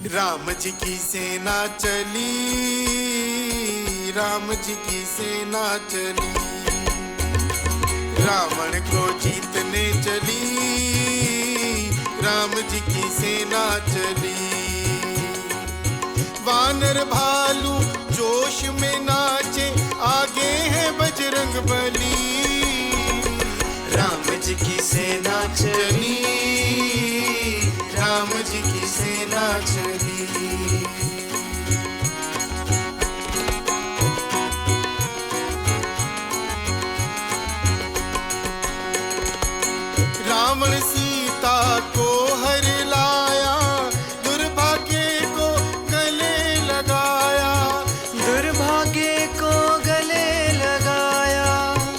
राम जी की सेना चली, राम जी की सेना चली, रावण को जीतने चली, राम जी की सेना चली। वानर भालू जोश में नाचे, आगे है बजरंग बली, राम जी की सेना चली, राम जी की सेना चली। रावण सीता को हर लाया, दुर्भाग्य को गले लगाया, दुर्भाग्य को गले लगाया।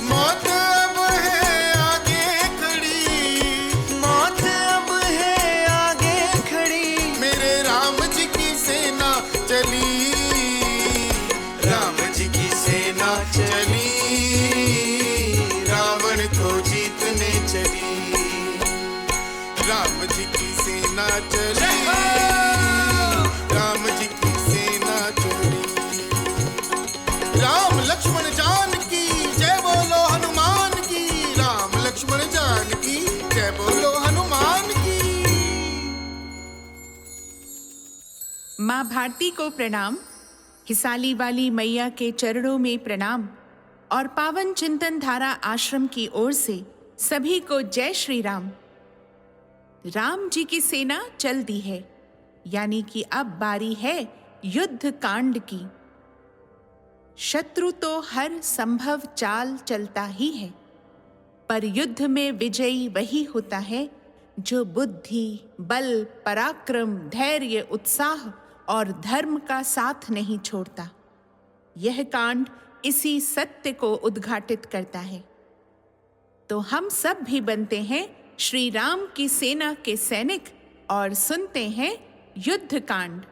मौत अब है आगे खड़ी, मौत अब है आगे खड़ी, मेरे राम जी की सेना चली, राम जी की सेना चली, रावण को जीतने चली, राम जी की सेना चली, राम जी की सेना चली। राम लक्ष्मण जानकी जय बोलो हनुमान की, राम लक्ष्मण जानकी जय बोलो हनुमान की। माँ भारती को प्रणाम, हिसाली वाली मैया के चरणों में प्रणाम और पावन चिंतन धारा आश्रम की ओर से सभी को जय श्री राम। राम जी की सेना चल दी है, यानी कि अब बारी है युद्ध कांड की। शत्रु तो हर संभव चाल चलता ही है, पर युद्ध में विजयी वही होता है जो बुद्धि, बल, पराक्रम, धैर्य, उत्साह और धर्म का साथ नहीं छोड़ता। यह कांड इसी सत्य को उद्घाटित करता है। तो हम सब भी बनते हैं श्री राम की सेना के सैनिक और सुनते हैं युद्ध कांड।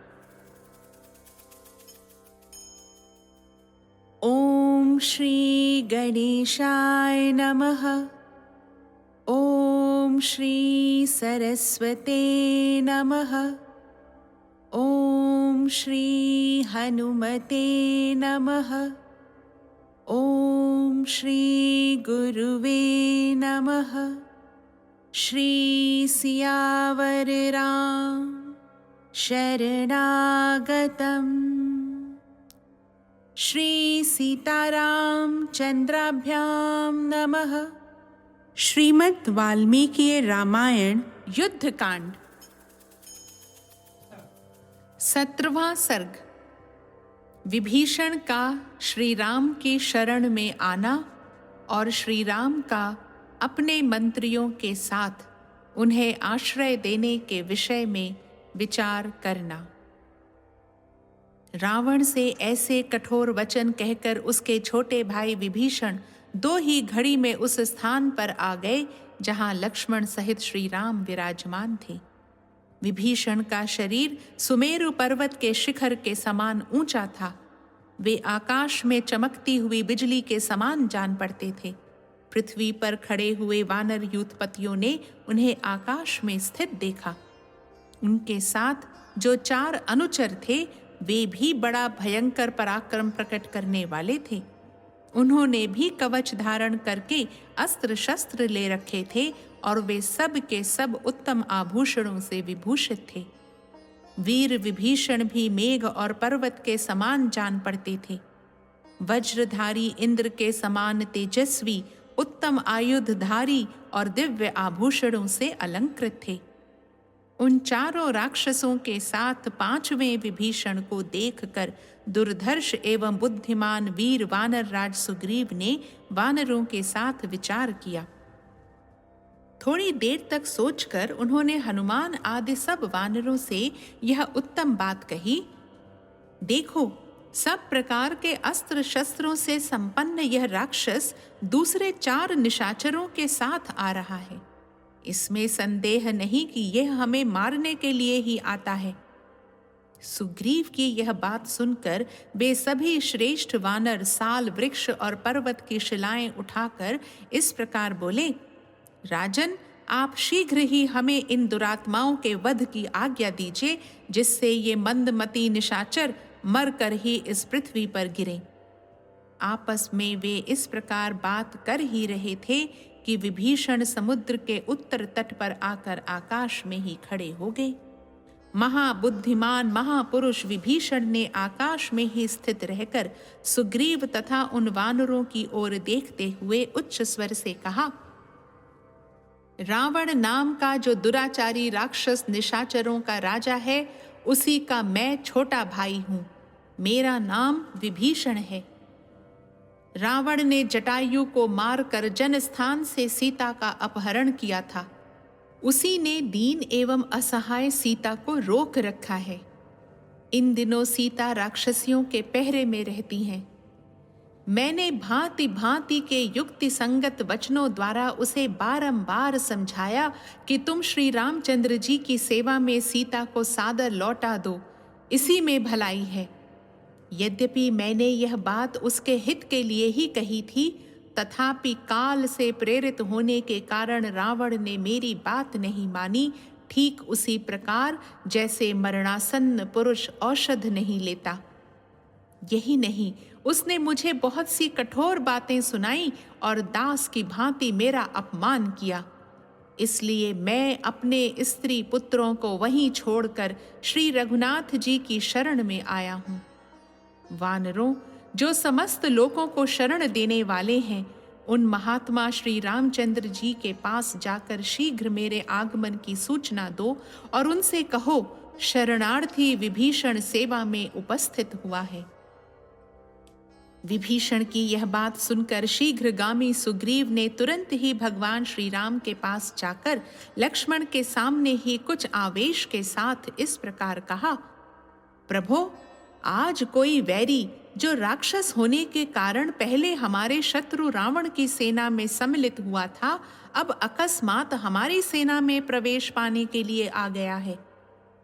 ओम श्री गणेशाय नमः। ओम श्री सरस्वते नमः। ओम श्री हनुमते नमः। ओम श्री गुरुवे नमः। श्री सियावर राम शरणागतम्। श्री सीताराम चंद्राभ्याम नमः। श्रीमद् वाल्मीकि रामायण युद्ध कांड। 17वां सर्ग। विभीषण का श्री राम की शरण में आना और श्री राम का अपने मंत्रियों के साथ उन्हें आश्रय देने के विषय में विचार करना। रावण से ऐसे कठोर वचन कहकर उसके छोटे भाई विभीषण 2 ही घड़ी में उस स्थान पर आ गए जहां लक्ष्मण सहित श्री राम विराजमान थे। विभीषण का शरीर सुमेरु पर्वत के शिखर के समान ऊंचा था। वे आकाश में चमकती हुई बिजली के समान जान पड़ते थे। पृथ्वी पर खड़े हुए वानर यूथपतियों ने उन्हें आकाश में स्थित देखा। उनके साथ जो 4 अनुचर थे वे भी बड़ा भयंकर पराक्रम प्रकट करने वाले थे। उन्होंने भी कवच धारण करके अस्त्र शस्त्र ले रखे थे और वे सब के सब उत्तम आभूषणों से विभूषित थे। वीर विभीषण भी मेघ और पर्वत के समान जान पड़ते थे। वज्रधारी इंद्र के समान तेजस्वी, उत्तम आयुधधारी और दिव्य आभूषणों से अलंकृत थे। उन 4 राक्षसों के साथ 5वें विभीषण को देखकर दुर्धर्ष एवं बुद्धिमान वीर वानर राज सुग्रीव ने वानरों के साथ विचार किया। थोड़ी देर तक सोचकर उन्होंने हनुमान आदि सब वानरों से यह उत्तम बात कही। देखो, सब प्रकार के अस्त्र शस्त्रों से संपन्न यह राक्षस दूसरे 4 निशाचरों के साथ आ रहा है। इसमें संदेह नहीं कि यह हमें मारने के लिए ही आता है। सुग्रीव की यह बात सुनकर वे सभी श्रेष्ठ वानर साल, वृक्ष और पर्वत की शिलाएं उठाकर इस प्रकार बोले, राजन, आप शीघ्र ही हमें इन दुरात्माओं के वध की आज्ञा दीजिए, जिससे ये मंदमती निशाचर मरकर ही इस पृथ्वी पर गिरें। आपस में वे इस प्रकार बात कर ही रहे थे कि विभीषण समुद्र के उत्तर तट पर आकर आकाश में ही खड़े हो गए। महाबुद्धिमान महापुरुष विभीषण ने आकाश में ही स्थित रहकर सुग्रीव तथा उन वानरों की ओर देखते हुए उच्च स्वर से कहा, रावण नाम का जो दुराचारी राक्षस निशाचरों का राजा है, उसी का मैं छोटा भाई हूं। मेरा नाम विभीषण है। रावण ने जटायु को मारकर जनस्थान से सीता का अपहरण किया था। उसी ने दीन एवं असहाय सीता को रोक रखा है। इन दिनों सीता राक्षसियों के पहरे में रहती हैं। मैंने भांति भांति के युक्ति संगत वचनों द्वारा उसे बारंबार समझाया कि तुम श्री रामचंद्र जी की सेवा में सीता को सादर लौटा दो, इसी में भलाई है। यद्यपि मैंने यह बात उसके हित के लिए ही कही थी, तथापि काल से प्रेरित होने के कारण रावण ने मेरी बात नहीं मानी। ठीक उसी प्रकार जैसे मरणासन्न पुरुष औषध नहीं लेता। यही नहीं, उसने मुझे बहुत सी कठोर बातें सुनाई और दास की भांति मेरा अपमान किया। इसलिए मैं अपने स्त्री पुत्रों को वहीं छोड़कर श्री रघुनाथ जी की शरण में आया हूँ। वानरों, जो समस्त लोगों को शरण देने वाले हैं, उन महात्मा श्री रामचंद्र जी के पास जाकर शीघ्र मेरे आगमन की सूचना दो और उनसे कहो, शरणार्थी विभीषण सेवा में उपस्थित हुआ है। विभीषण की यह बात सुनकर शीघ्रगामी सुग्रीव ने तुरंत ही भगवान श्री राम के पास जाकर लक्ष्मण के सामने ही कुछ आवेश के साथ इस प्रकार कहा, प्रभो, आज कोई वैरी जो राक्षस होने के कारण पहले हमारे शत्रु रावण की सेना में सम्मिलित हुआ था, अब अकस्मात हमारी सेना में प्रवेश पाने के लिए आ गया है।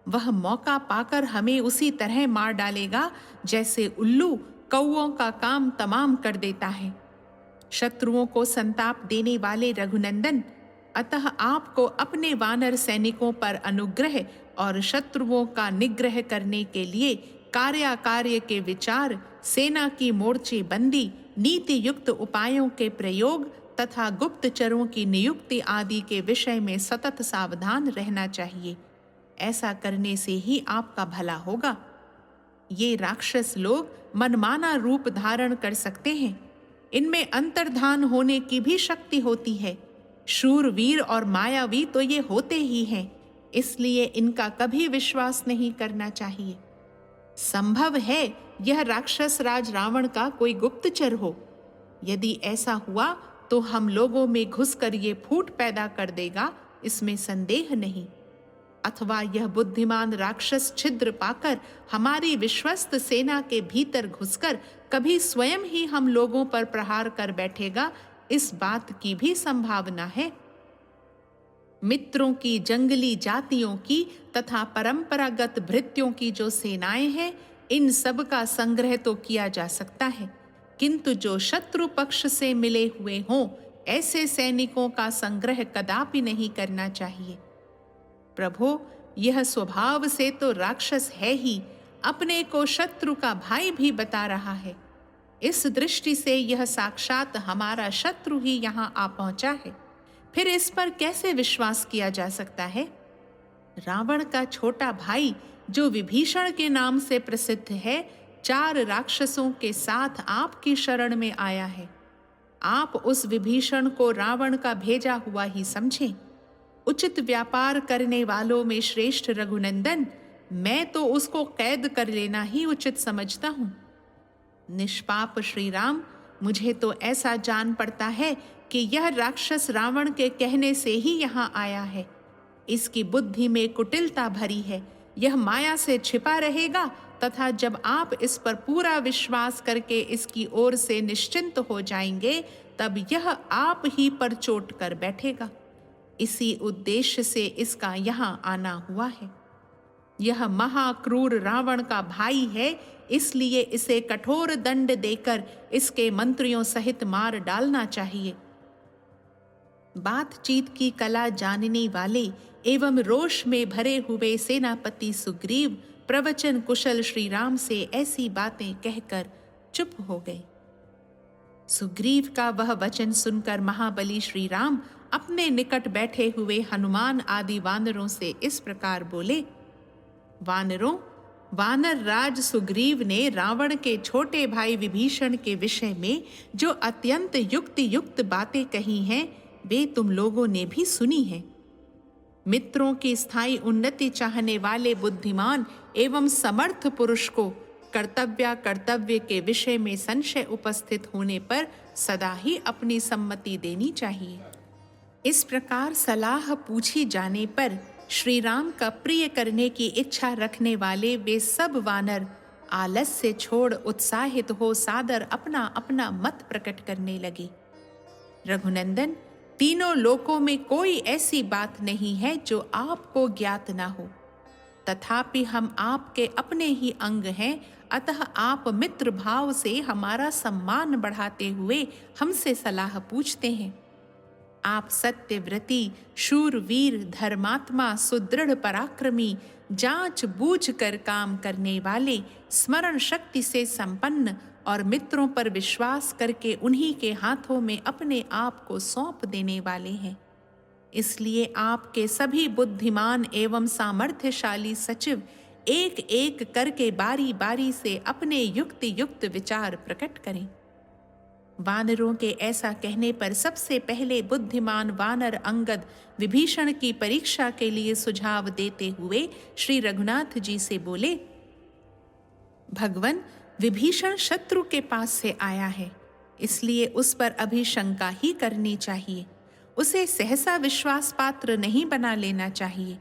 वह मौका पाकर हमें उसी तरह मार डालेगा जैसे उल्लू कौओं का काम तमाम कर देता है। शत्रुओं को संताप देने वाले रघुनंदन, अतः आपको अपने वानर सैनिकों पर अनुग्रह और शत्रुओं का निग्रह करने के लिए कार्य के विचार, सेना की मोर्चे बंदी, नीति युक्त उपायों के प्रयोग तथा गुप्तचरों की नियुक्ति आदि के विषय में सतत सावधान रहना चाहिए। ऐसा करने से ही आपका भला होगा। ये राक्षस लोग मनमाना रूप धारण कर सकते हैं। इनमें अंतर्धान होने की भी शक्ति होती है। शूरवीर और मायावी तो ये होते ही हैं, इसलिए इनका कभी विश्वास नहीं करना चाहिए। संभव है यह राक्षस राज रावण का कोई गुप्तचर हो। यदि ऐसा हुआ तो हम लोगों में घुसकर ये फूट पैदा कर देगा, इसमें संदेह नहीं। अथवा यह बुद्धिमान राक्षस छिद्र पाकर हमारी विश्वस्त सेना के भीतर घुसकर कभी स्वयं ही हम लोगों पर प्रहार कर बैठेगा, इस बात की भी संभावना है। मित्रों की, जंगली जातियों की तथा परंपरागत भृत्यों की जो सेनाएं हैं, इन सब का संग्रह तो किया जा सकता है, किंतु जो शत्रु पक्ष से मिले हुए हों, ऐसे सैनिकों का संग्रह कदापि नहीं करना चाहिए। प्रभो, यह स्वभाव से तो राक्षस है ही, अपने को शत्रु का भाई भी बता रहा है। इस दृष्टि से यह साक्षात हमारा शत्रु ही यहाँ आ पहुंचा है। फिर इस पर कैसे विश्वास किया जा सकता है? रावण का छोटा भाई जो विभीषण के नाम से प्रसिद्ध है, 4 राक्षसों के साथ आपकी शरण में आया है। आप उस विभीषण को रावण का भेजा हुआ ही समझें। उचित व्यापार करने वालों में श्रेष्ठ रघुनंदन, मैं तो उसको कैद कर लेना ही उचित समझता हूं। निष्पाप श्री राम, मुझे तो ऐसा जान पड़ता है कि यह राक्षस रावण के कहने से ही यहाँ आया है। इसकी बुद्धि में कुटिलता भरी है। यह माया से छिपा रहेगा तथा जब आप इस पर पूरा विश्वास करके इसकी ओर से निश्चिंत हो जाएंगे, तब यह आप ही पर चोट कर बैठेगा। इसी उद्देश्य से इसका यहाँ आना हुआ है। यह महाक्रूर रावण का भाई है, इसलिए इसे कठोर दंड देकर इसके मंत्रियों सहित मार डालना चाहिए। बातचीत की कला जानने वाले एवं रोष में भरे हुए सेनापति सुग्रीव प्रवचन कुशल श्री राम से ऐसी बातें कहकर चुप हो गए। सुग्रीव का वह वचन सुनकर महाबली श्री राम अपने निकट बैठे हुए हनुमान आदि वानरों से इस प्रकार बोले। वानरों, वानर राज सुग्रीव ने रावण के छोटे भाई विभीषण के विषय में जो अत्यंत युक्ति युक्त बातें कही हैं, वे तुम लोगों ने भी सुनी हैं। मित्रों की स्थायी उन्नति चाहने वाले बुद्धिमान एवं समर्थ पुरुष को कर्तव्य के विषय में संशय उपस्थित होने पर सदा ही अपनी सम्मति देनी चाहिए। इस प्रकार सलाह पूछी जाने पर श्री राम का प्रिय करने की इच्छा रखने वाले वे सब वानर आलस्य छोड़ उत्साहित हो सादर अपना अपना मत प्रकट करने लगे। रघुनंदन, तीनों लोकों में कोई ऐसी बात नहीं है जो आपको ज्ञात ना हो। तथापि हम आपके अपने ही अंग हैं, अतः आप मित्र भाव से हमारा सम्मान बढ़ाते हुए हमसे सलाह पूछते हैं। आप सत्यव्रती, शूरवीर, धर्मात्मा, सुदृढ़ पराक्रमी, जांच बूझ कर काम करने वाले, स्मरण शक्ति से संपन्न और मित्रों पर विश्वास करके उन्हीं के हाथों में अपने आप को सौंप देने वाले हैं। इसलिए आपके सभी बुद्धिमान एवं सामर्थ्यशाली सचिव एक एक करके बारी बारी से अपने युक्ति युक्त विचार प्रकट करें। वानरों के ऐसा कहने पर सबसे पहले बुद्धिमान वानर अंगद विभीषण की परीक्षा के लिए सुझाव देते हुए श्री रघुनाथ जी से बोले। भगवन, विभीषण शत्रु के पास से आया है, इसलिए उस पर अभी शंका ही करनी चाहिए। उसे सहसा विश्वास पात्र नहीं बना लेना चाहिए।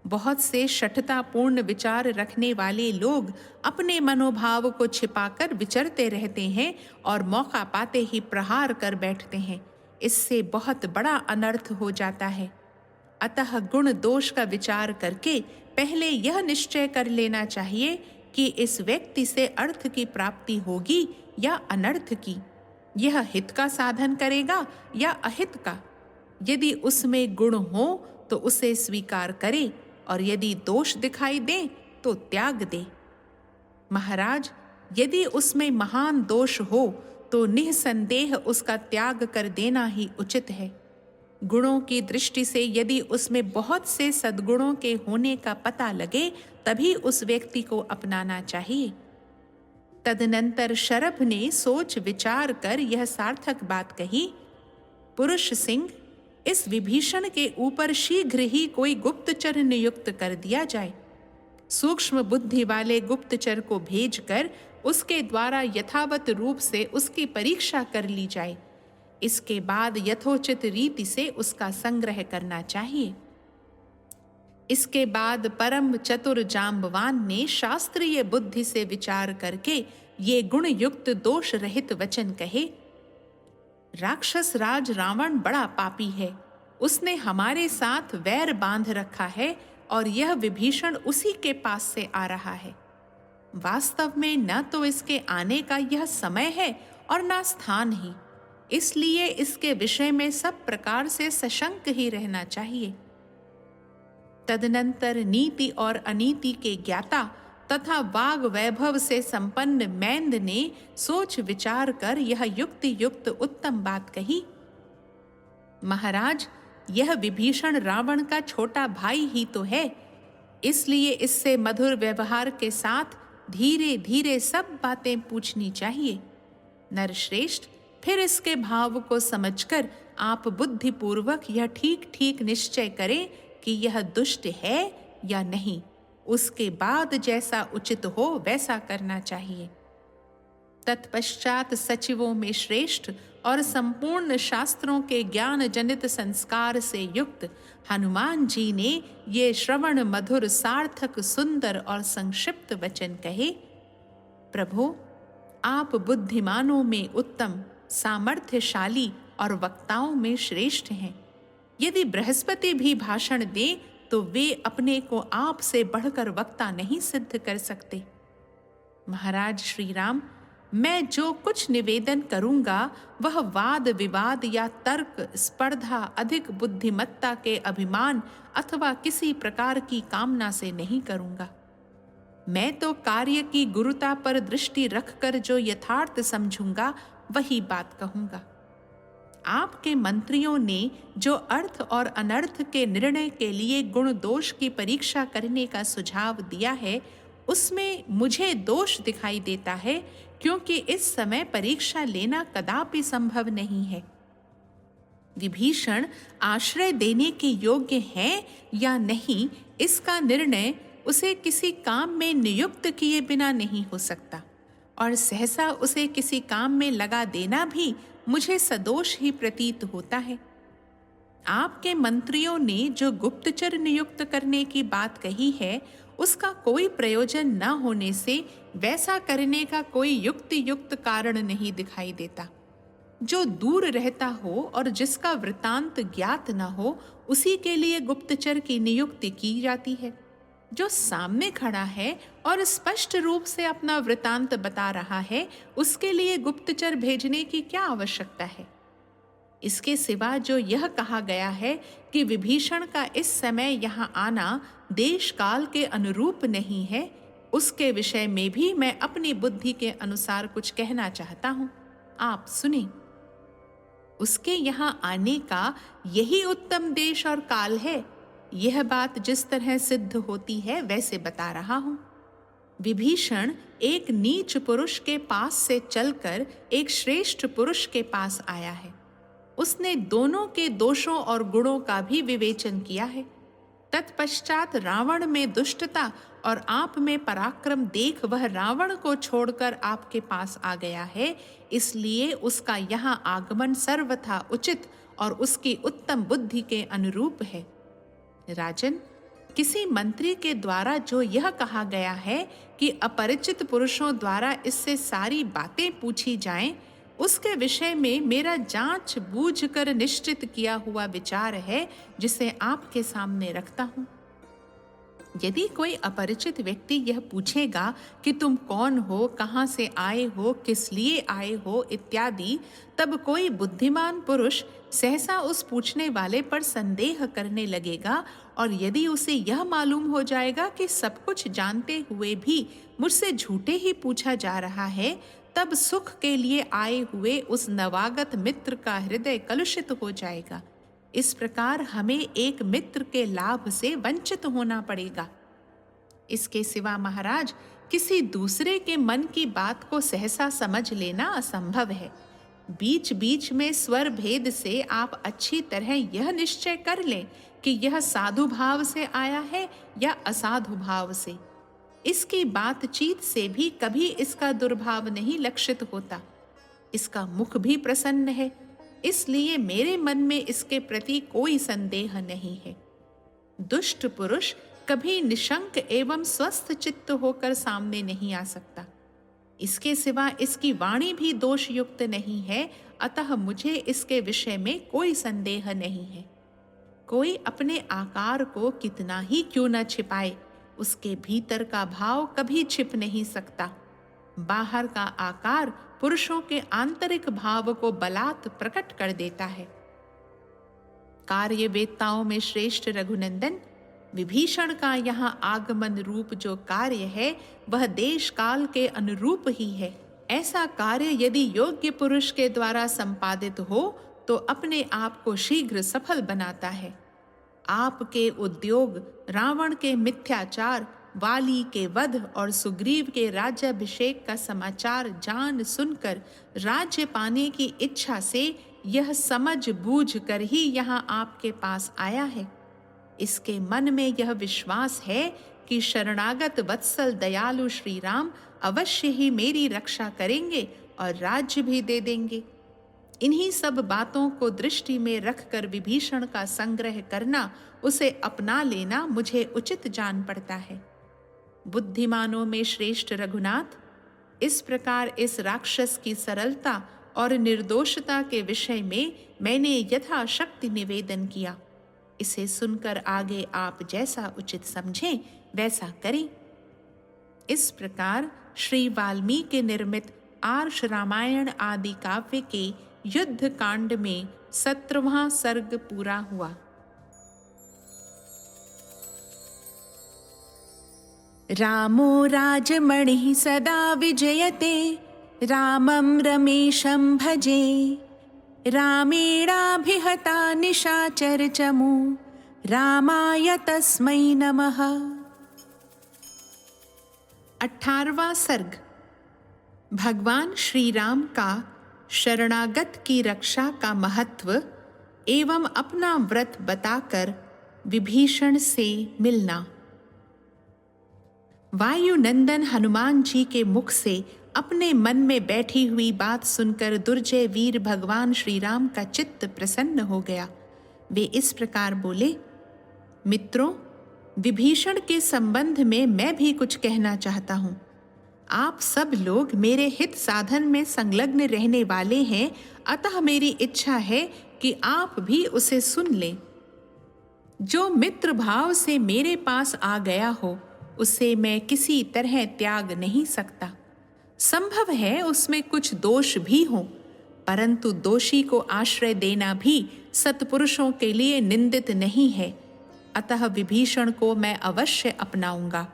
बहुत से शठतापूर्ण विचार रखने वाले लोग अपने मनोभाव को छिपाकर विचरते रहते हैं और मौका पाते ही प्रहार कर बैठते हैं। इससे बहुत बड़ा अनर्थ हो जाता है। अतः गुण दोष का विचार करके पहले यह निश्चय कर लेना चाहिए कि इस व्यक्ति से अर्थ की प्राप्ति होगी या अनर्थ की, यह हित का साधन करेगा या अहित का। यदि उसमें गुण हो तो उसे स्वीकार करे और यदि दोष दिखाई दे तो त्याग दे। महाराज, यदि उसमें महान दोष हो तो निःसंदेह उसका त्याग कर देना ही उचित है। गुणों की दृष्टि से यदि उसमें बहुत से सद्गुणों के होने का पता लगे तभी उस व्यक्ति को अपनाना चाहिए। तदनंतर शरभ ने सोच विचार कर यह सार्थक बात कही। पुरुष सिंह, इस विभीषण के ऊपर शीघ्र ही कोई गुप्तचर नियुक्त कर दिया जाए। सूक्ष्म बुद्धि वाले गुप्तचर को भेजकर उसके द्वारा यथावत रूप से उसकी परीक्षा कर ली जाए। इसके बाद यथोचित रीति से उसका संग्रह करना चाहिए। इसके बाद परम चतुर जाम्बवान ने शास्त्रीय बुद्धि से विचार करके ये गुण युक्त दोष रहित वचन कहे। राक्षस राज रावण बड़ा पापी है, उसने हमारे साथ वैर बांध रखा है और यह विभीषण उसी के पास से आ रहा है। वास्तव में न तो इसके आने का यह समय है और न स्थान ही, इसलिए इसके विषय में सब प्रकार से सशंक ही रहना चाहिए। तदनंतर नीति और अनीति के ज्ञाता तथा वाग वैभव से संपन्न मैंद ने सोच विचार कर यह युक्ति युक्त उत्तम बात कही। महाराज, यह विभीषण रावण का छोटा भाई ही तो है, इसलिए इससे मधुर व्यवहार के साथ धीरे धीरे सब बातें पूछनी चाहिए। नरश्रेष्ठ, फिर इसके भाव को समझकर आप बुद्धिपूर्वक यह ठीक ठीक निश्चय करें कि यह दुष्ट है या नहीं। उसके बाद जैसा उचित हो वैसा करना चाहिए। तत्पश्चात सचिवों में श्रेष्ठ और संपूर्ण शास्त्रों के ज्ञान जनित संस्कार से युक्त हनुमान जी ने ये श्रवण मधुर सार्थक सुंदर और संक्षिप्त वचन कहे। प्रभु, आप बुद्धिमानों में उत्तम, सामर्थ्यशाली और वक्ताओं में श्रेष्ठ हैं। यदि बृहस्पति भी भाषण दें तो वे अपने को आप से बढ़कर वक्ता नहीं सिद्ध कर सकते। महाराज श्री राम, मैं जो कुछ निवेदन करूंगा वह वाद विवाद या तर्क स्पर्धा अधिक बुद्धिमत्ता के अभिमान अथवा किसी प्रकार की कामना से नहीं करूंगा। मैं तो कार्य की गुरुता पर दृष्टि रखकर जो यथार्थ समझूंगा वही बात कहूंगा। आपके मंत्रियों ने जो अर्थ और अनर्थ के निर्णय के लिए गुण दोष की परीक्षा करने का सुझाव दिया है, उसमें मुझे दोष दिखाई देता है, क्योंकि इस समय परीक्षा लेना कदापि संभव नहीं है। विभीषण आश्रय देने के योग्य है या नहीं, इसका निर्णय उसे किसी काम में नियुक्त किए बिना नहीं हो सकता, और सहसा उसे किसी काम में लगा देना भी मुझे सदोष ही प्रतीत होता है। आपके मंत्रियों ने जो गुप्तचर नियुक्त करने की बात कही है, उसका कोई प्रयोजन न होने से वैसा करने का कोई युक्त कारण नहीं दिखाई देता। जो दूर रहता हो और जिसका वृतांत ज्ञात न हो, उसी के लिए गुप्तचर की नियुक्ति की जाती है। जो सामने खड़ा है और स्पष्ट रूप से अपना वृतांत बता रहा है, उसके लिए गुप्तचर भेजने की क्या आवश्यकता है? इसके सिवा जो यह कहा गया है कि विभीषण का इस समय यहाँ आना देश काल के अनुरूप नहीं है, उसके विषय में भी मैं अपनी बुद्धि के अनुसार कुछ कहना चाहता हूँ। आप सुने। उसके यहाँ आने का यही उत्तम देश और काल है। यह बात जिस तरह सिद्ध होती है वैसे बता रहा हूं। विभीषण एक नीच पुरुष के पास से चलकर एक श्रेष्ठ पुरुष के पास आया है। उसने दोनों के दोषों और गुणों का भी विवेचन किया है। तत्पश्चात रावण में दुष्टता और आप में पराक्रम देख वह रावण को छोड़कर आपके पास आ गया है, इसलिए उसका यहाँ आगमन सर्वथा उचित और उसकी उत्तम बुद्धि के अनुरूप है। राजन, किसी मंत्री के द्वारा जो यह कहा गया है कि अपरिचित पुरुषों द्वारा इससे सारी बातें पूछी जाएं, उसके विषय में मेरा जांच बूझ कर निश्चित किया हुआ विचार है, जिसे आपके सामने रखता हूं। यदि कोई अपरिचित व्यक्ति यह पूछेगा कि तुम कौन हो, कहाँ से आए हो, किस लिए आए हो इत्यादि, तब कोई बुद्धिमान पुरुष सहसा उस पूछने वाले पर संदेह करने लगेगा, और यदि उसे यह मालूम हो जाएगा कि सब कुछ जानते हुए भी मुझसे झूठे ही पूछा जा रहा है, तब सुख के लिए आए हुए उस नवागत मित्र का हृदय कलुषित हो जाएगा। इस प्रकार हमें एक मित्र के लाभ से वंचित होना पड़ेगा। इसके सिवा महाराज, किसी दूसरे के मन की बात को सहसा समझ लेना असंभव है। बीच बीच में स्वर भेद से आप अच्छी तरह यह निश्चय कर लें कि यह साधु भाव से आया है या असाधु भाव से। इसकी बातचीत से भी कभी इसका दुर्भाव नहीं लक्षित होता। इसका मुख भी प्रसन्न है, इसलिए मेरे मन में इसके प्रति कोई संदेह नहीं है। दुष्ट पुरुष कभी निशंक एवं स्वस्थ चित्त होकर सामने नहीं आ सकता। इसके सिवा इसकी वाणी भी दोष युक्त नहीं है, अतः मुझे इसके विषय में कोई संदेह नहीं है। कोई अपने आकार को कितना ही क्यों न छिपाए, उसके भीतर का भाव कभी छिप नहीं सकता। बाहर का आकार पुरुषों के आंतरिक भाव को बलात् प्रकट कर देता है। कार्यवेत्ताओं में श्रेष्ठ रघुनंदन, विभीषण का यहाँ आगमन रूप जो कार्य है वह देश काल के अनुरूप ही है। ऐसा कार्य यदि योग्य पुरुष के द्वारा संपादित हो तो अपने आप को शीघ्र सफल बनाता है। आपके उद्योग, रावण के मिथ्याचार, वाली के वध और सुग्रीव के राज्याभिषेक का समाचार जान सुनकर राज्य पाने की इच्छा से यह समझ बूझ कर ही यहाँ आपके पास आया है। इसके मन में यह विश्वास है कि शरणागत वत्सल दयालु श्री राम अवश्य ही मेरी रक्षा करेंगे और राज्य भी दे देंगे। इन्हीं सब बातों को दृष्टि में रखकर विभीषण का संग्रह करना, उसे अपना लेना मुझे उचित जान पड़ता है। बुद्धिमानों में श्रेष्ठ रघुनाथ, इस प्रकार इस राक्षस की सरलता और निर्दोषता के विषय में मैंने यथाशक्ति निवेदन किया। इसे सुनकर आगे आप जैसा उचित समझें वैसा करें। इस प्रकार श्री वाल्मीकि निर्मित आर्ष रामायण आदि काव्य के युद्ध कांड में 17वां सर्ग पूरा हुआ। रामो राजमणिः सदा विजयते, रामं रमेशं भजे, रामेणाभिहता निशाचरचमू, रामाय तस्मै नमः। 18वां सर्ग। भगवान श्री राम का शरणागत की रक्षा का महत्व एवं अपना व्रत बताकर विभीषण से मिलना। वायुनंदन हनुमान जी के मुख से अपने मन में बैठी हुई बात सुनकर दुर्जय वीर भगवान श्री राम का चित्त प्रसन्न हो गया। वे इस प्रकार बोले, मित्रों, विभीषण के संबंध में मैं भी कुछ कहना चाहता हूँ। आप सब लोग मेरे हित साधन में संलग्न रहने वाले हैं, अतः मेरी इच्छा है कि आप भी उसे सुन लें। जो मित्र भाव से मेरे पास आ गया हो, उसे मैं किसी तरह त्याग नहीं सकता। संभव है उसमें कुछ दोष भी हों, परंतु दोषी को आश्रय देना भी सत्पुरुषों के लिए निंदित नहीं है, अतः विभीषण को मैं अवश्य अपनाऊंगा।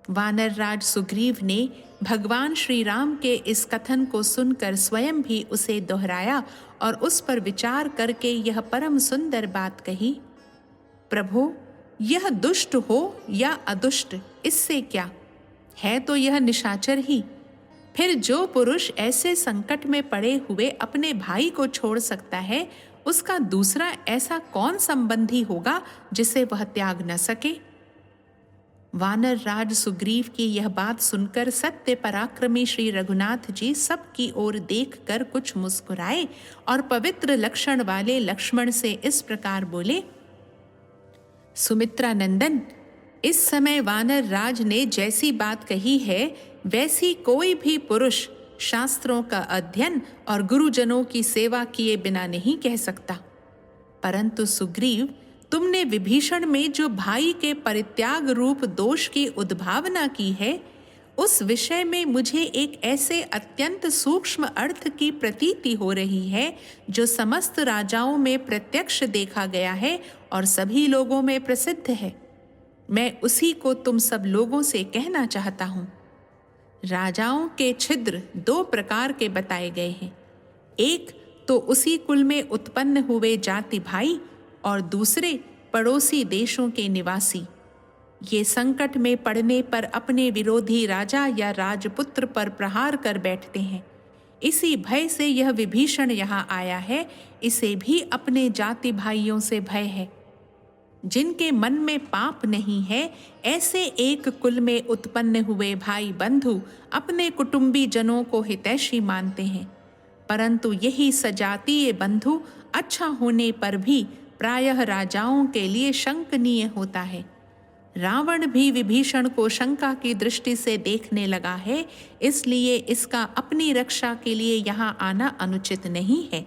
वानर राज सुग्रीव ने भगवान श्री राम के इस कथन को सुनकर स्वयं भी उसे दोहराया और उस पर विचार करके यह परम सुंदर बात कही, प्रभु, यह दुष्ट हो या अदुष्ट, इससे क्या है, तो यह निशाचर ही। फिर जो पुरुष ऐसे संकट में पड़े हुए अपने भाई को छोड़ सकता है, उसका दूसरा ऐसा कौन संबंधी होगा जिसे वह त्याग न सके। वानर राज सुग्रीव की यह बात सुनकर सत्य पराक्रमी श्री रघुनाथ जी सबकी ओर देखकर कुछ मुस्कुराए और पवित्र लक्षण वाले लक्ष्मण से इस प्रकार बोले, सुमित्रा नंदन, इस समय वानर राज ने जैसी बात कही है, वैसी कोई भी पुरुष शास्त्रों का अध्ययन और गुरुजनों की सेवा किए बिना नहीं कह सकता। परंतु सुग्रीव, तुमने विभीषण में जो भाई के परित्याग रूप दोष की उद्भावना की है, उस विषय में मुझे एक ऐसे अत्यंत सूक्ष्म अर्थ की प्रतीति हो रही है जो समस्त राजाओं में प्रत्यक्ष देखा गया है और सभी लोगों में प्रसिद्ध है। मैं उसी को तुम सब लोगों से कहना चाहता हूँ। राजाओं के छिद्र 2 प्रकार के बताए गए हैं। एक तो उसी कुल में उत्पन्न हुए जाति भाई और दूसरे पड़ोसी देशों के निवासी। ये संकट में पड़ने पर अपने विरोधी राजा या राजपुत्र पर प्रहार कर बैठते हैं। इसी भय से यह विभीषण यहाँ आया है। इसे भी अपने जाति भाइयों से भय है। जिनके मन में पाप नहीं है, ऐसे एक कुल में उत्पन्न हुए भाई बंधु अपने कुटुंबी जनों को हितैषी मानते हैं, परंतु यही सजातीय बंधु अच्छा होने पर भी प्रायः राजाओं के लिए शंकनीय होता है। रावण भी विभीषण को शंका की दृष्टि से देखने लगा है, इसलिए इसका अपनी रक्षा के लिए यहाँ आना अनुचित नहीं है।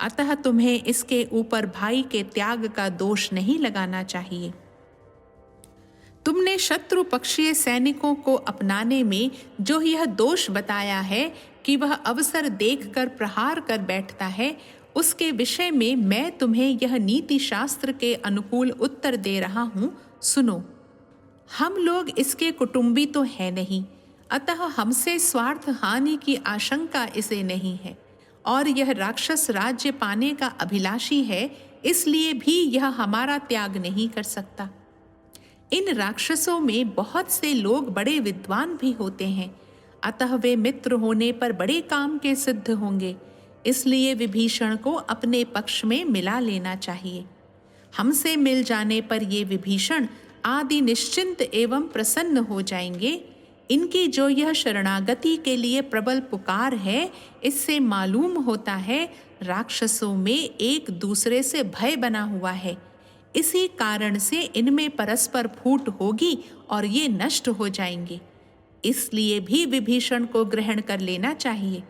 अतः तुम्हें इसके ऊपर भाई के त्याग का दोष नहीं लगाना चाहिए। तुमने शत्रु पक्षीय सैनिकों को अपनाने में जो यह दोष बताया है कि वह अवसर देखकर प्रहार कर बैठता है, उसके विषय में मैं तुम्हें यह नीति शास्त्र के अनुकूल उत्तर दे रहा हूँ, सुनो। हम लोग इसके कुटुंबी तो है नहीं, अतः हमसे स्वार्थ हानि की आशंका इसे नहीं है, और यह राक्षस राज्य पाने का अभिलाषी है, इसलिए भी यह हमारा त्याग नहीं कर सकता। इन राक्षसों में बहुत से लोग बड़े विद्वान भी होते हैं, अतः वे मित्र होने पर बड़े काम के सिद्ध होंगे, इसलिए विभीषण को अपने पक्ष में मिला लेना चाहिए। हमसे मिल जाने पर ये विभीषण आदि निश्चिंत एवं प्रसन्न हो जाएंगे। इनकी जो यह शरणागति के लिए प्रबल पुकार है, इससे मालूम होता है राक्षसों में एक दूसरे से भय बना हुआ है। इसी कारण से इनमें परस्पर फूट होगी और ये नष्ट हो जाएंगे, इसलिए भी विभीषण को ग्रहण कर लेना चाहिए।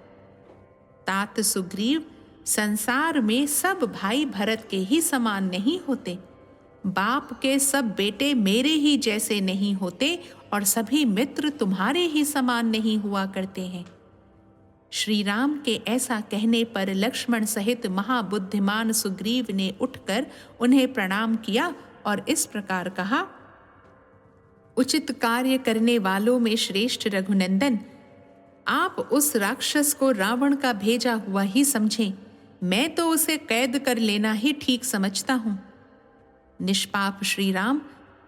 तात सुग्रीव, संसार में सब भाई भरत के ही समान नहीं होते। बाप के सब बेटे मेरे ही जैसे नहीं होते और सभी मित्र तुम्हारे ही समान नहीं हुआ करते हैं। श्री राम के ऐसा कहने पर लक्ष्मण सहित महाबुद्धिमान सुग्रीव ने उठकर उन्हें प्रणाम किया और इस प्रकार कहा, उचित कार्य करने वालों में श्रेष्ठ रघुनंदन, आप उस राक्षस को रावण का भेजा हुआ ही समझें। मैं तो उसे कैद कर लेना ही ठीक समझता हूं। निष्पाप श्री राम,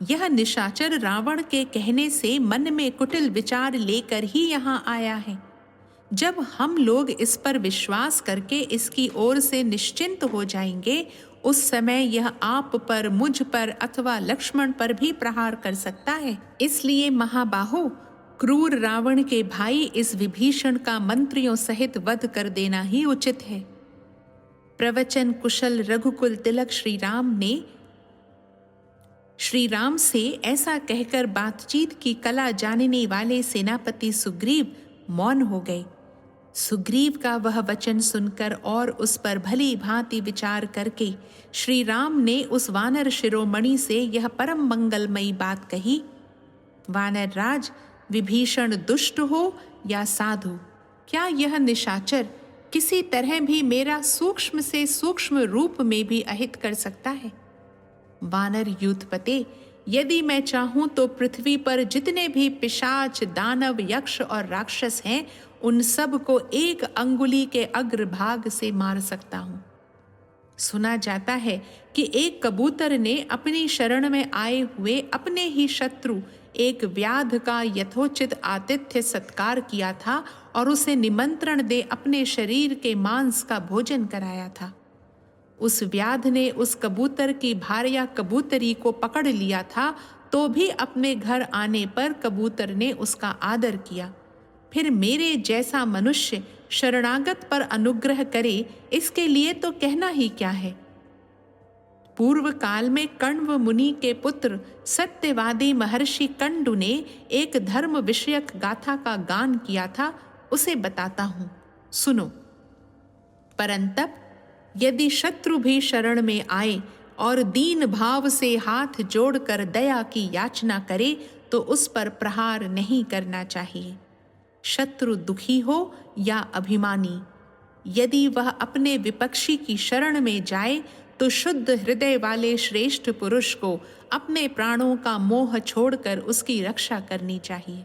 यह निशाचर रावण के कहने से मन में कुटिल विचार लेकर ही यहाँ आया है। जब हम लोग इस पर विश्वास करके इसकी ओर से निश्चिंत हो जाएंगे, उस समय यह आप पर, मुझ पर अथवा लक्ष्मण पर भी प्रहार कर सकता है। इसलिए महाबाहो, क्रूर रावण के भाई इस विभीषण का मंत्रियों सहित वध कर देना ही उचित है। प्रवचन कुशल रघुकुल तिलक श्री राम ने श्री राम से ऐसा कहकर बातचीत की कला जानने वाले सेनापति सुग्रीव मौन हो गए। सुग्रीव का वह वचन सुनकर और उस पर भली भांति विचार करके श्री राम ने उस वानर शिरोमणि से यह परम मंगलमयी बात कही, वानर राज, विभीषण दुष्ट हो या साधु, क्या यह निशाचर किसी तरह भी मेरा सूक्ष्म से सूक्ष्म रूप में भी अहित कर सकता है? वानर यूथपते, यदि मैं चाहूं तो पृथ्वी पर जितने भी पिशाच, दानव, यक्ष और राक्षस हैं, उन सब को एक अंगुली के अग्रभाग से मार सकता हूं। सुना जाता है कि एक कबूतर ने अपनी शरण में आए हुए अपने ही शत्रु एक व्याध का यथोचित आतिथ्य सत्कार किया था और उसे निमंत्रण दे अपने शरीर के मांस का भोजन कराया था। उस व्याध ने उस कबूतर की भार्या कबूतरी को पकड़ लिया था, तो भी अपने घर आने पर कबूतर ने उसका आदर किया। फिर मेरे जैसा मनुष्य शरणागत पर अनुग्रह करे, इसके लिए तो कहना ही क्या है। पूर्व काल में कण्व मुनि के पुत्र सत्यवादी महर्षि कंडु ने एक धर्म विषयक गाथा का गान किया था, उसे बताता हूं, सुनो। परंतप यदि शत्रु भी शरण में आए और दीन भाव से हाथ जोड़कर दया की याचना करे, तो उस पर प्रहार नहीं करना चाहिए। शत्रु दुखी हो या अभिमानी, यदि वह अपने विपक्षी की शरण में जाए तो शुद्ध हृदय वाले श्रेष्ठ पुरुष को अपने प्राणों का मोह छोड़कर उसकी रक्षा करनी चाहिए।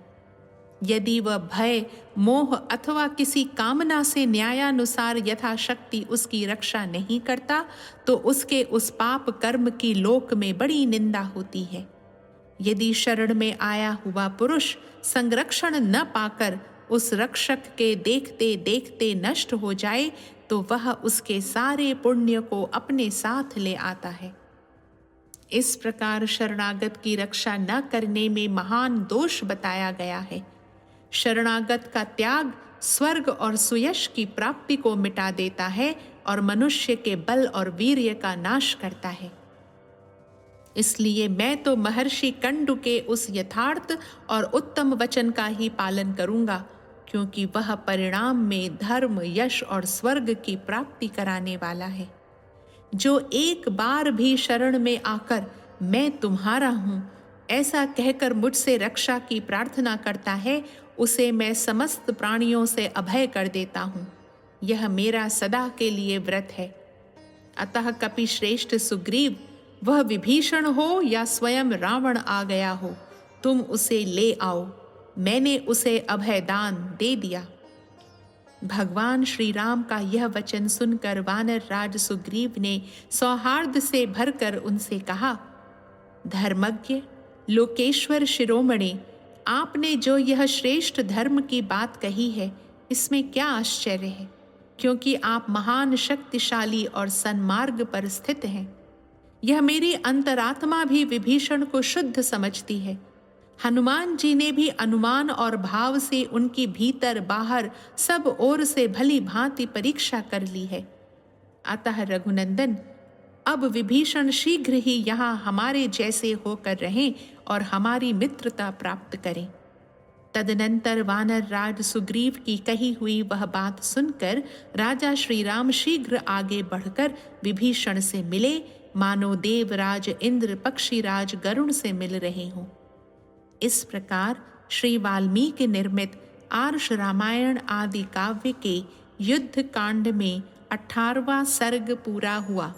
यदि वह भय, मोह अथवा किसी कामना से न्यायानुसार यथाशक्ति उसकी रक्षा नहीं करता, तो उसके उस पाप कर्म की लोक में बड़ी निंदा होती है। यदि शरण में आया हुआ पुरुष संरक्षण न पाकर उस रक्षक के देखते देखते नष्ट हो जाए, तो वह उसके सारे पुण्य को अपने साथ ले आता है। इस प्रकार शरणागत की रक्षा न करने में महान दोष बताया गया है। शरणागत का त्याग स्वर्ग और सुयश की प्राप्ति को मिटा देता है और मनुष्य के बल और वीर्य का नाश करता है। इसलिए मैं तो महर्षि कंडु के उस यथार्थ और उत्तम वचन का ही पालन करूंगा, क्योंकि वह परिणाम में धर्म, यश और स्वर्ग की प्राप्ति कराने वाला है। जो एक बार भी शरण में आकर मैं तुम्हारा हूं ऐसा कहकर मुझसे रक्षा की प्रार्थना करता है, उसे मैं समस्त प्राणियों से अभय कर देता हूं। यह मेरा सदा के लिए व्रत है। अतः कपि श्रेष्ठ सुग्रीव, वह विभीषण हो या स्वयं रावण आ गया हो, तुम उसे ले आओ। मैंने उसे अभय दान दे दिया। भगवान श्री राम का यह वचन सुनकर वानर राज सुग्रीव ने सौहार्द से भरकर उनसे कहा, धर्मज्ञ, लोकेश्वर शिरोमणि, आपने जो यह श्रेष्ठ धर्म की बात कही है, इसमें क्या आश्चर्य है, क्योंकि आप महान शक्तिशाली और सन्मार्ग पर स्थित हैं। यह मेरी अंतरात्मा भी विभीषण को शुद्ध समझती है। हनुमान जी ने भी अनुमान और भाव से उनकी भीतर बाहर सब ओर से भली भांति परीक्षा कर ली है। अतः रघुनंदन, अब विभीषण शीघ्र ही यहाँ हमारे जैसे होकर रहें और हमारी मित्रता प्राप्त करें। तदनंतर वानर राज सुग्रीव की कही हुई वह बात सुनकर राजा श्री राम शीघ्र आगे बढ़कर विभीषण से मिले, मानो देवराज इंद्र पक्षीराज गरुण से मिल रहे हों। इस प्रकार श्री वाल्मीकि निर्मित आर्ष रामायण आदि काव्य के युद्ध कांड में 18वां सर्ग पूरा हुआ।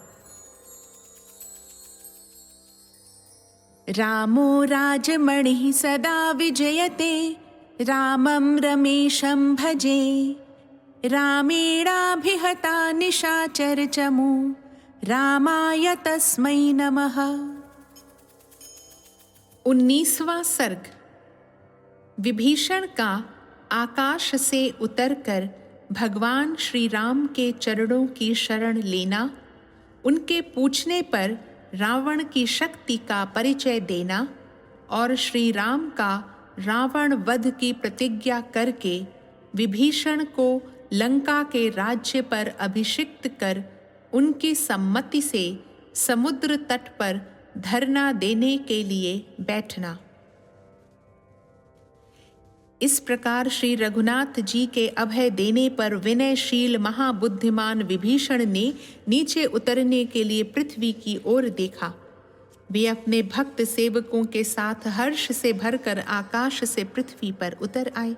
रामो राजमणिः सदा विजयते, रामं रमेशं भजे, रामेणाभिहता निशाचरचमू, रामाय तस्मै नमः। 19वां सर्ग। विभीषण का आकाश से उतरकर भगवान श्री राम के चरणों की शरण लेना, उनके पूछने पर रावण की शक्ति का परिचय देना और श्री राम का रावण वध की प्रतिज्ञा करके विभीषण को लंका के राज्य पर अभिषिक्त कर उनकी सम्मति से समुद्र तट पर धरना देने के लिए बैठना। इस प्रकार श्री रघुनाथ जी के अभय देने पर विनयशील महाबुद्धिमान विभीषण ने नीचे उतरने के लिए पृथ्वी की ओर देखा। वे अपने भक्त सेवकों के साथ हर्ष से भरकर आकाश से पृथ्वी पर उतर आए।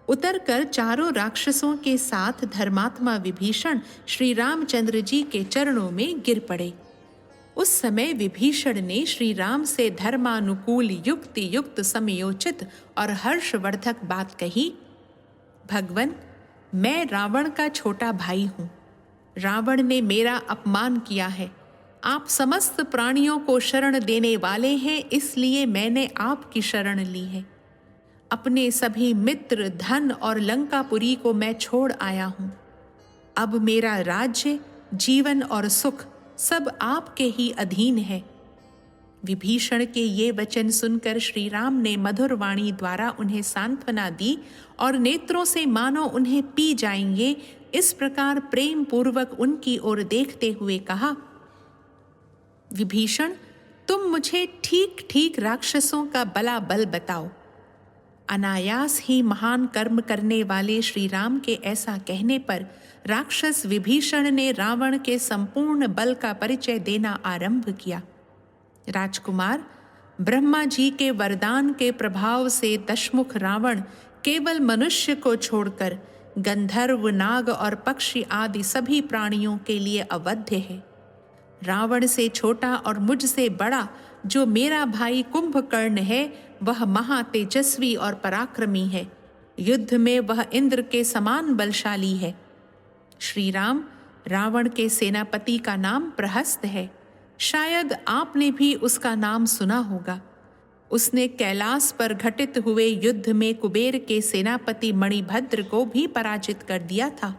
उतरकर चारों राक्षसों के साथ धर्मात्मा विभीषण श्री रामचंद्र जी के चरणों में गिर पड़े। उस समय विभीषण ने श्री राम से धर्मानुकूल युक्ति युक्त समयोचित और हर्षवर्धक बात कही। भगवन, मैं रावण का छोटा भाई हूँ। रावण ने मेरा अपमान किया है। आप समस्त प्राणियों को शरण देने वाले हैं, इसलिए मैंने आपकी शरण ली है। अपने सभी मित्र, धन और लंकापुरी को मैं छोड़ आया हूँ। अब मेरा राज्य, जीवन और सुख सब आपके ही अधीन है। विभीषण के ये वचन सुनकर श्री राम ने मधुर वाणी द्वारा उन्हें सांत्वना दी और नेत्रों से मानो उन्हें पी जाएंगे, इस प्रकार प्रेम पूर्वक उनकी ओर देखते हुए कहा, विभीषण, तुम मुझे ठीक ठीक राक्षसों का बला बल बताओ। अनायास ही महान कर्म करने वाले श्री राम के ऐसा कहने पर राक्षस विभीषण ने रावण के संपूर्ण बल का परिचय देना आरंभ किया। राजकुमार, ब्रह्मा जी के वरदान के प्रभाव से दशमुख रावण केवल मनुष्य को छोड़कर गंधर्व, नाग और पक्षी आदि सभी प्राणियों के लिए अवध्य है। रावण से छोटा और मुझसे बड़ा जो मेरा भाई कुंभकर्ण है, वह महातेजस्वी और पराक्रमी है। युद्ध में वह इंद्र के समान बलशाली है। श्री राम, रावण के सेनापति का नाम प्रहस्त है। शायद आपने भी उसका नाम सुना होगा। उसने कैलाश पर घटित हुए युद्ध में कुबेर के सेनापति मणिभद्र को भी पराजित कर दिया था।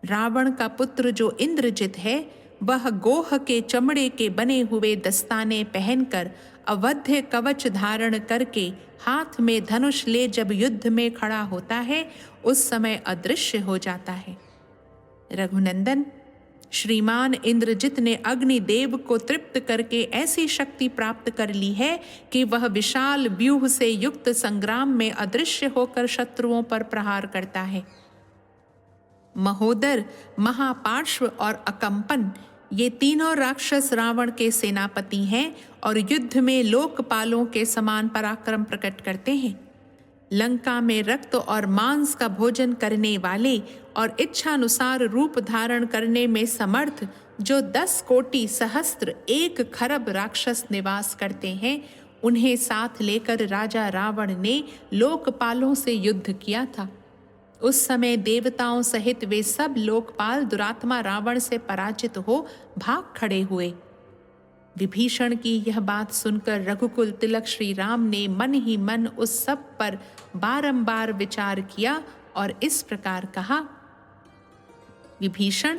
रावण का पुत्र जो इंद्रजित है, वह गोह के चमड़े के बने हुए दस्ताने पहनकर अवध्य कवच धारण करके हाथ में धनुष ले जब युद्ध में खड़ा होता है, उस समय अदृश्य हो जाता है। रघुनंदन, श्रीमान इंद्रजित ने अग्निदेव को तृप्त करके ऐसी शक्ति प्राप्त कर ली है कि वह विशाल व्यूह से युक्त संग्राम में अदृश्य होकर शत्रुओं पर प्रहार करता है। महोदर, महापार्श्व और अकंपन, ये तीनों राक्षस रावण के सेनापति हैं और युद्ध में लोकपालों के समान पराक्रम प्रकट करते हैं। लंका में रक्त और मांस का भोजन करने वाले और इच्छानुसार रूप धारण करने में समर्थ जो 10 कोटि सहस्त्र 1 खरब राक्षस निवास करते हैं, उन्हें साथ लेकर राजा रावण ने लोकपालों से युद्ध किया था। उस समय देवताओं सहित वे सब लोकपाल दुरात्मा रावण से पराजित हो भाग खड़े हुए। विभीषण की यह बात सुनकर रघुकुल तिलक श्री राम ने मन ही मन उस सब पर बारंबार विचार किया और इस प्रकार कहा, विभीषण,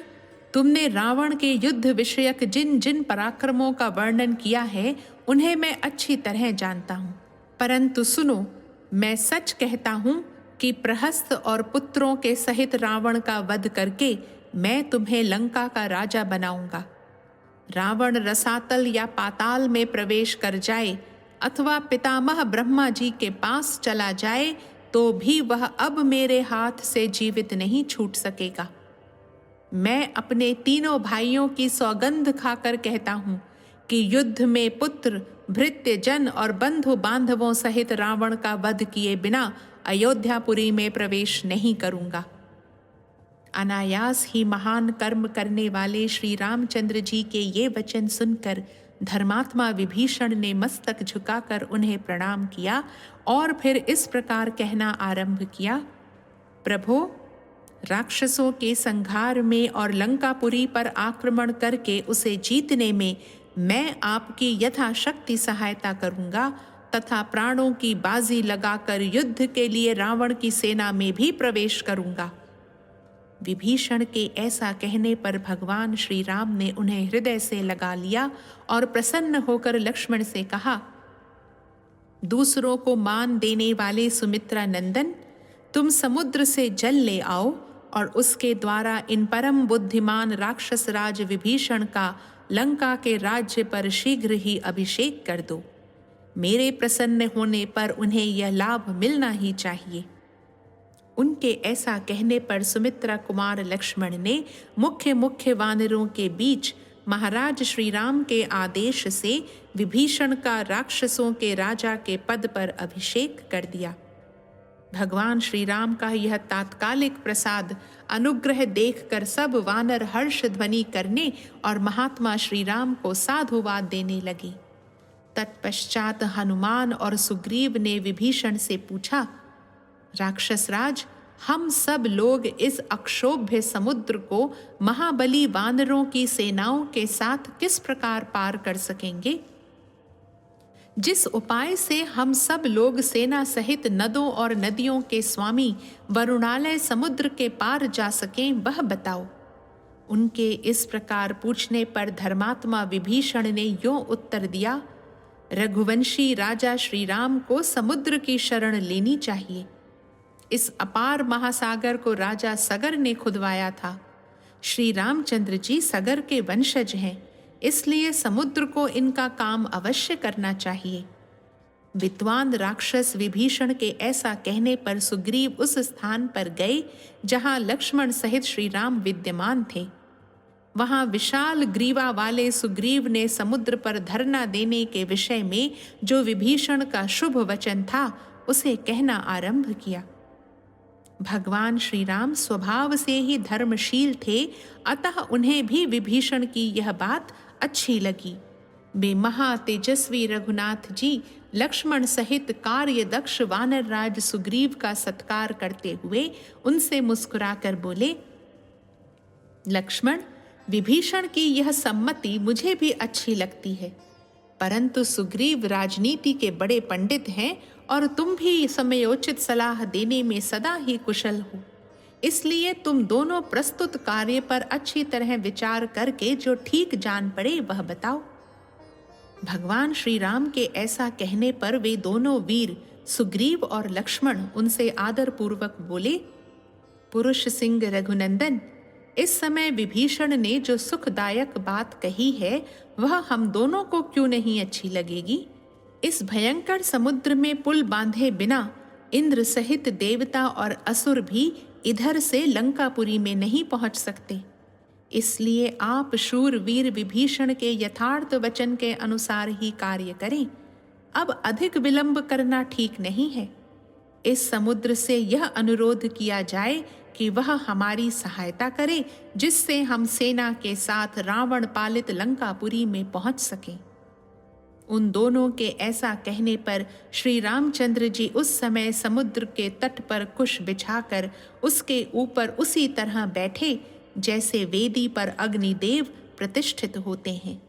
तुमने रावण के युद्ध विषयक जिन जिन पराक्रमों का वर्णन किया है, उन्हें मैं अच्छी तरह जानता हूँ। परंतु सुनो, मैं सच कहता हूँ कि प्रहस्त और पुत्रों के सहित रावण का वध करके मैं तुम्हें लंका का राजा बनाऊंगा। रावण रसातल या पाताल में प्रवेश कर जाए अथवा पितामह ब्रह्मा जी के पास चला जाए तो भी वह अब मेरे हाथ से जीवित नहीं छूट सकेगा। मैं अपने तीनों भाइयों की सौगंध खाकर कहता हूँ कि युद्ध में पुत्र, भृत्य जन और बंधु बांधवों सहित रावण का वध किए बिना अयोध्यापुरी में प्रवेश नहीं करूंगा। अनायास ही महान कर्म करने वाले श्री रामचंद्र जी के ये वचन सुनकर धर्मात्मा विभीषण ने मस्तक झुकाकर उन्हें प्रणाम किया और फिर इस प्रकार कहना आरंभ किया, प्रभो, राक्षसों के संहार में और लंकापुरी पर आक्रमण करके उसे जीतने में मैं आपकी यथाशक्ति सहायता करूंगा तथा प्राणों की बाजी लगाकर युद्ध के लिए रावण की सेना में भी प्रवेश करूंगा। विभीषण के ऐसा कहने पर भगवान श्री राम ने उन्हें हृदय से लगा लिया और प्रसन्न होकर लक्ष्मण से कहा, दूसरों को मान देने वाले सुमित्रा नंदन, तुम समुद्र से जल ले आओ और उसके द्वारा इन परम बुद्धिमान राक्षस राज विभीषण का लंका के राज्य पर शीघ्र ही अभिषेक कर दो। मेरे प्रसन्न होने पर उन्हें यह लाभ मिलना ही चाहिए। उनके ऐसा कहने पर सुमित्रा कुमार लक्ष्मण ने मुख्य वानरों के बीच महाराज श्री राम के आदेश से विभीषण का राक्षसों के राजा के पद पर अभिषेक कर दिया। भगवान श्री राम का यह तात्कालिक प्रसाद अनुग्रह देखकर सब वानर हर्ष ध्वनि करने और महात्मा श्री राम को साधुवाद देने लगे। तत्पश्चात हनुमान और सुग्रीव ने विभीषण से पूछा, राक्षस राज, हम सब लोग इस अक्षोभ्य समुद्र को महाबली वानरों की सेनाओं के साथ किस प्रकार पार कर सकेंगे? जिस उपाय से हम सब लोग सेना सहित नदों और नदियों के स्वामी वरुणालय समुद्र के पार जा सकें, वह बताओ। उनके इस प्रकार पूछने पर धर्मात्मा विभीषण ने यों उत्तर दिया, रघुवंशी राजा श्री राम को समुद्र की शरण लेनी चाहिए। इस अपार महासागर को राजा सगर ने खुदवाया था। श्री रामचंद्र जी सगर के वंशज हैं, इसलिए समुद्र को इनका काम अवश्य करना चाहिए। विद्वान राक्षस विभीषण के ऐसा कहने पर सुग्रीव उस स्थान पर गए जहां लक्ष्मण सहित श्री राम विद्यमान थे। वहां विशाल ग्रीवा वाले सुग्रीव ने समुद्र पर धरना देने के विषय में जो विभीषण का शुभ वचन था उसे कहना आरंभ किया। भगवान श्री राम स्वभाव से ही धर्मशील थे, अतः उन्हें भी विभीषण की यह बात अच्छी लगी। वे महातेजस्वी रघुनाथ जी लक्ष्मण सहित कार्य दक्ष वानर राज सुग्रीव का सत्कार करते हुए उनसे मुस्कुराकर बोले, लक्ष्मण, विभीषण की यह सम्मति मुझे भी अच्छी लगती है, परंतु सुग्रीव राजनीति के बड़े पंडित हैं और तुम भी समयोचित सलाह देने में सदा ही कुशल हो। इसलिए तुम दोनों प्रस्तुत कार्य पर अच्छी तरह विचार करके जो ठीक जान पड़े वह बताओ। भगवान श्री राम के ऐसा कहने पर वे दोनों वीर सुग्रीव और लक्ष्मण उनसे आदरपूर्वक बोले, पुरुष सिंह रघुनंदन, इस समय विभीषण ने जो सुखदायक बात कही है वह हम दोनों को क्यों नहीं अच्छी लगेगी। इस भयंकर समुद्र में पुल बांधे बिना इंद्र सहित देवता और असुर भी इधर से लंकापुरी में नहीं पहुंच सकते। इसलिए आप शूरवीर विभीषण के यथार्थ वचन के अनुसार ही कार्य करें। अब अधिक विलंब करना ठीक नहीं है। इस समुद्र से यह अनुरोध किया जाए कि वह हमारी सहायता करे, जिससे हम सेना के साथ रावण पालित लंकापुरी में पहुंच सकें। उन दोनों के ऐसा कहने पर श्री रामचंद्र जी उस समय समुद्र के तट पर कुश बिछाकर उसके ऊपर उसी तरह बैठे जैसे वेदी पर अग्निदेव प्रतिष्ठित होते हैं।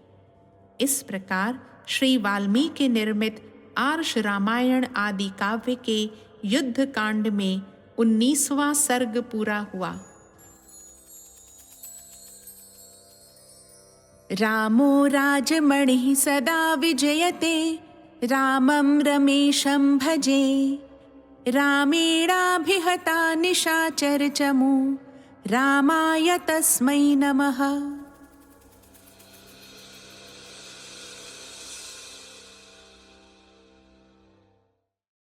इस प्रकार श्री वाल्मीकि निर्मित आर्ष रामायण आदि काव्य के युद्ध कांड में 19वां सर्ग पूरा हुआ। रामो राजमणिः सदा विजयते, रामं रमेशं भजे। रामेणाभिहता निशाचरचमू, रामाय तस्मै नमः।